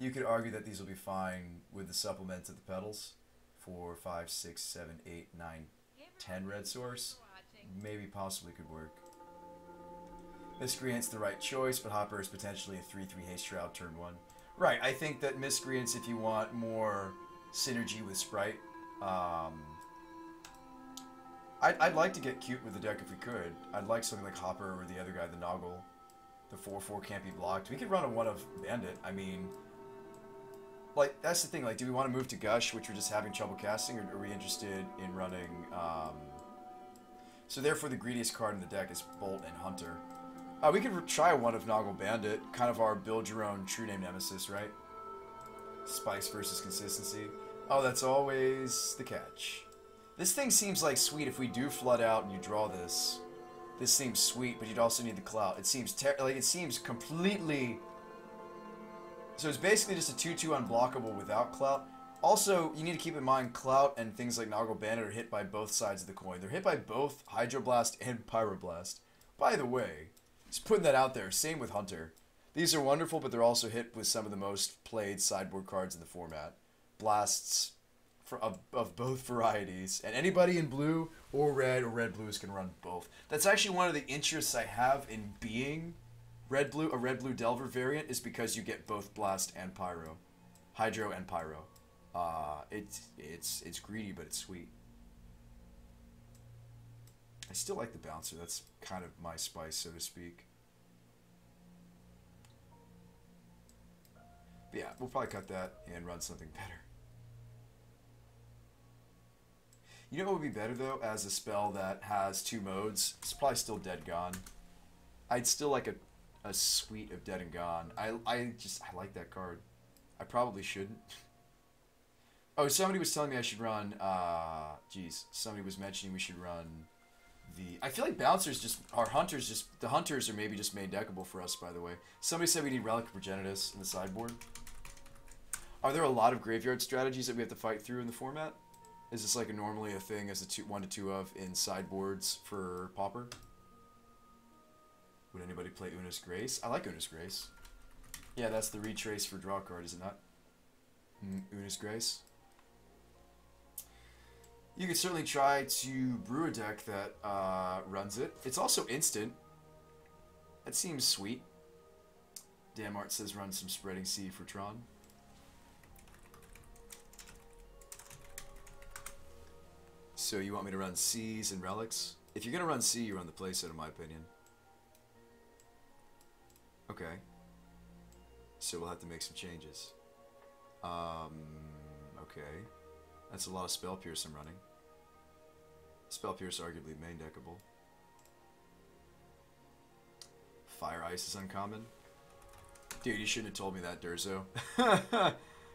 You could argue that these will be fine with the supplement of the petals. 4, 5, 6, 7, 8, 9, 10 red source. Maybe possibly could work. Miscreant's the right choice, but Hopper is potentially a 3/3 haste shroud turn 1. Right, I think that Miscreants, if you want more synergy with Sprite, I'd like to get cute with the deck if we could. I'd like something like Hopper or the other guy, the Noggle. The 4/4 can't be blocked. We could run a 1 of Bandit. I mean, like, that's the thing. Like, do we want to move to Gush, which we're just having trouble casting, or are we interested in running... So therefore, the greediest card in the deck is Bolt and Hunter. We could try a 1 of Noggle Bandit, kind of our build your own true name nemesis, right? Spikes versus consistency. Oh, that's always the catch. This thing seems like sweet if we do flood out and you draw this. This seems sweet, but you'd also need the clout. It seems it seems completely... So it's basically just a 2/2 unblockable without clout. Also, you need to keep in mind clout and things like Noggle Bandit are hit by both sides of the coin. They're hit by both Hydroblast and Pyroblast. By the way, just putting that out there, same with Hunter. These are wonderful, but they're also hit with some of the most played sideboard cards in the format. Blasts of both varieties, and anybody in blue or red blues can run both. That's actually one of the interests I have in being a red blue Delver variant, is because you get both Blast and Pyro, Hydro and Pyro. It's greedy, but it's sweet. I still like the bouncer. That's kind of my spice, so to speak. But yeah, we'll probably cut that and run something better. You know what would be better, though, as a spell that has 2 modes? It's probably still Dead Gone. I'd still like a suite of Dead and Gone. I like that card. I probably shouldn't. Oh, somebody was telling me I should run, geez, somebody was mentioning we should run the... I feel like Bouncers just... Our Hunters just... The Hunters are maybe just main deckable for us, by the way. Somebody said we need Relic of Progenitus in the sideboard. Are there a lot of graveyard strategies that we have to fight through in the format? Is this like normally a thing as a 1 to 2 of in sideboards for Pauper? Would anybody play Una's Grace? I like Una's Grace. Yeah, that's the retrace for draw card, is it not? Una's Grace. You could certainly try to brew a deck that runs it. It's also instant. That seems sweet. Damart says run some Spreading Sea for Tron. So you want me to run Seas and Relics? If you're going to run Sea, you run the playset, in my opinion. Okay. So we'll have to make some changes. Okay. That's a lot of Spell Pierce I'm running. Spell Pierce arguably main deckable. Fire Ice is uncommon. Dude, you shouldn't have told me that, Durzo.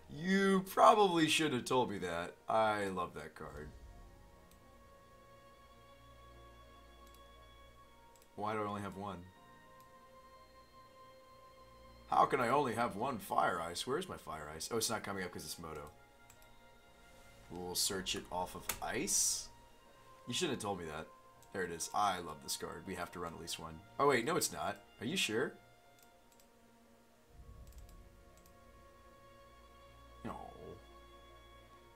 You probably should have told me that. I love that card. Why do I only have 1? How can I only have 1 Fire Ice? Where's my Fire Ice? Oh, it's not coming up because it's Moto. We'll search it off of Ice. You shouldn't have told me that. There it is. I love this card. We have to run at least 1. Oh, wait. No, it's not. Are you sure? No.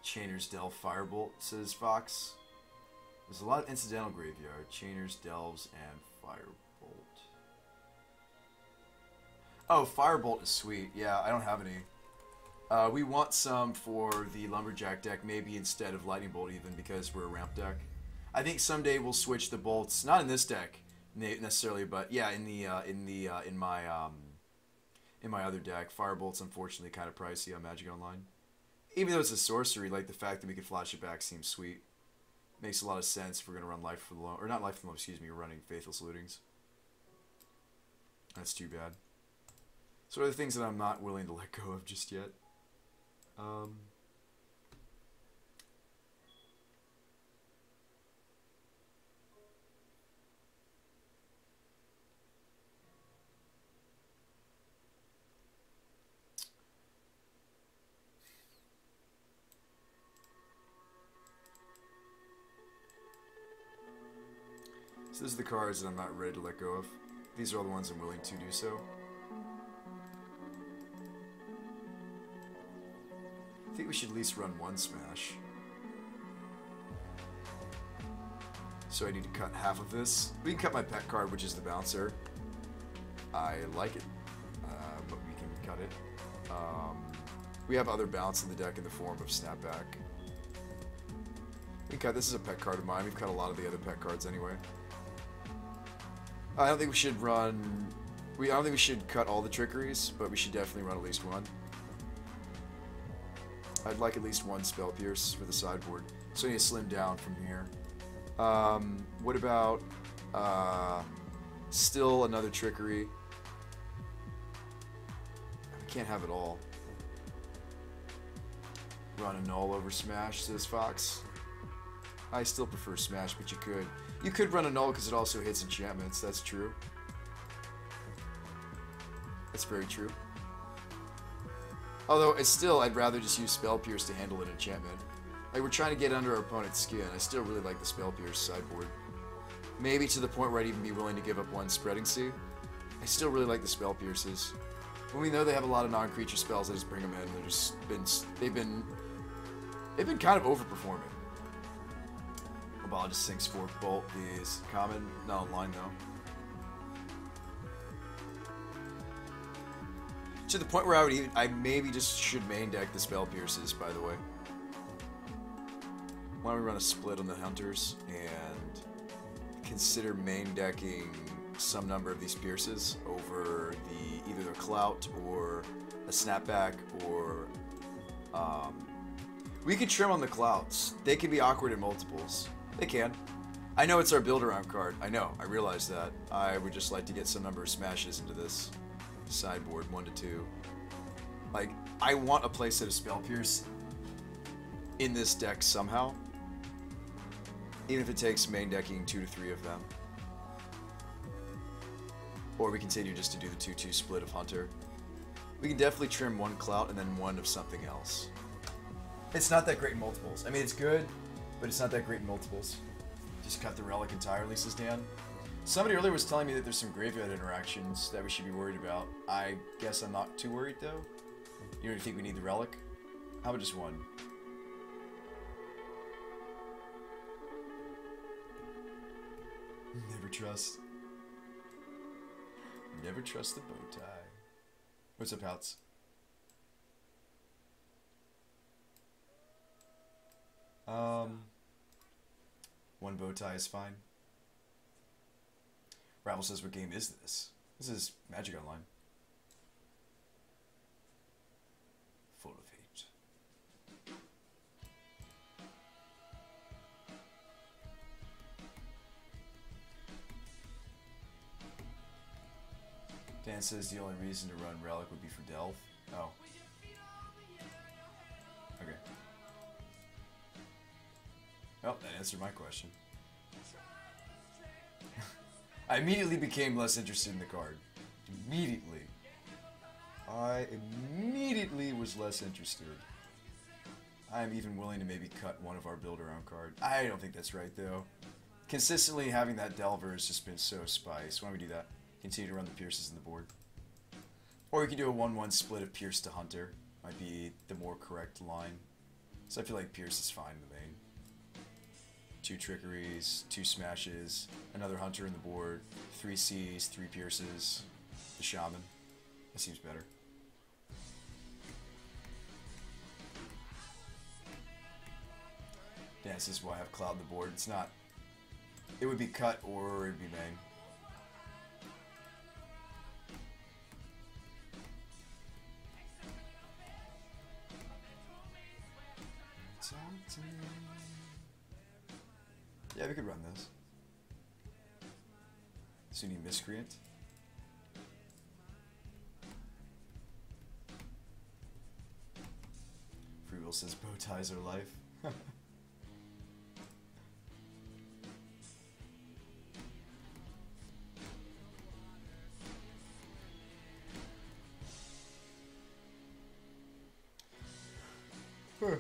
Chainer's Delve Firebolt, says Fox. There's a lot of incidental graveyard. Chainer's, Delves, and Firebolt. Oh, Firebolt is sweet. Yeah, I don't have any. We want some for the Lumberjack deck, maybe instead of Lightning Bolt even, because we're a ramp deck. I think someday we'll switch the bolts, not in this deck necessarily, but yeah, in my other deck. Firebolt's unfortunately kind of pricey on Magic Online. Even though it's a sorcery, like the fact that we can flash it back seems sweet. Makes a lot of sense if we're gonna run Life for the Loam, or not Life for the Loam, excuse me, we're running Faithless Lootings. That's too bad. So are the things that I'm not willing to let go of just yet. So these are the cards that I'm not ready to let go of. These are all the ones I'm willing to do so. I think we should at least run one smash. So I need to cut half of this. We can cut my pet card, which is the bouncer. I like it, but we can cut it. We have other bounce in the deck in the form of snapback. We can cut. This is a pet card of mine. We've cut a lot of the other pet cards anyway. I don't think we should run. I don't think we should cut all the trickeries, but we should definitely run at least one. I'd like at least one Spell Pierce for the sideboard, so I need to slim down from here. What about still another trickery? I can't have it all. Run a null over smash, says Fox. I still prefer smash, but you could. You could run a null because it also hits enchantments. That's true. That's very true. Although, it's still, I'd rather just use Spell Pierce to handle an enchantment. Like, we're trying to get under our opponent's skin. I still really like the Spell Pierce sideboard. Maybe to the point where I'd even be willing to give up one Spreading Sea. I still really like the Spell Pierces. When we know they have a lot of non-creature spells, I just bring them in. They've been kind of overperforming. Well, I'll just Sinks Fork Bolt these. Common, not online though. To the point where I maybe just should main deck the Spell Pierces, by the way. Why don't we run a split on the Hunters and consider main decking some number of these Pierces over either the Clout or a Snapback or we could trim on the Clouts. They can be awkward in multiples. They can. I know it's our build around card. I know. I realize that. I would just like to get some number of smashes into this sideboard, 1 to 2. Like, I want a playset of Spell Pierce in this deck somehow. Even if it takes main decking 2 to 3 of them. Or we continue just to do the 2-2 split of Hunter. We can definitely trim one Clout and then one of something else. It's not that great in multiples. I mean, it's good, but it's not that great in multiples. Just cut the Relic entirely, says Dan. Somebody earlier was telling me that there's some graveyard interactions that we should be worried about. I guess I'm not too worried, though. You don't think we need the Relic? How about just one? Never trust. Never trust the bow tie. What's up, Houts? One bow tie is fine. Ravel says, what game is this? This is Magic Online. Full of hate. Dan says the only reason to run Relic would be for Delve. Oh. Okay. Well, that answered my question. I immediately became less interested in the card. Immediately. I immediately was less interested. I'm even willing to maybe cut one of our build-around card. I don't think that's right, though. Consistently having that Delver has just been so spice. Why don't we do that? Continue to run the Pierces in the board. Or we could do a 1-1 split of Pierce to Hunter. Might be the more correct line. So I feel like Pierce is fine in the main. 2 trickeries, 2 smashes, another Hunter in the board, 3 Cs, 3 Pierces, the Shaman. That seems better. Yeah, this is why I have Cloud on the board. It's not... It would be cut or it would be main. Yeah, we could run this. Sunni Miscreant. Free Will says bow ties are life.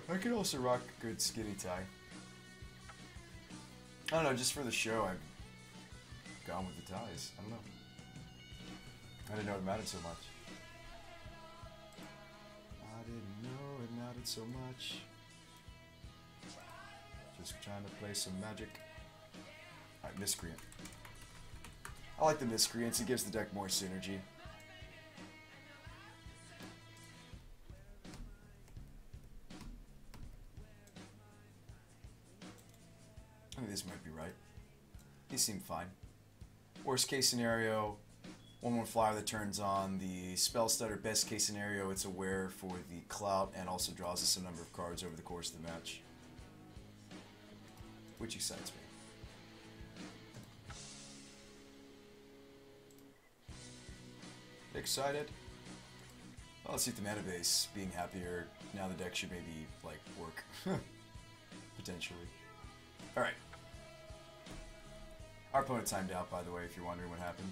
I could also rock a good skinny tie. I don't know, just for the show, I've gone with the ties. I don't know. I didn't know it mattered so much. I didn't know it mattered it so much. Just trying to play some magic. Alright, Miscreant. I like the Miscreants, it gives the deck more synergy. I think this might be right. These seem fine. Worst case scenario, 1/1 flyer that turns on the spell stutter. Best case scenario, it's aware for the clout and also draws us a number of cards over the course of the match. Which excites me. Excited? Well, let's see if the mana base being happier. Now the deck should maybe, like, work. Potentially. Alright. Our opponent timed out, by the way, if you're wondering what happened.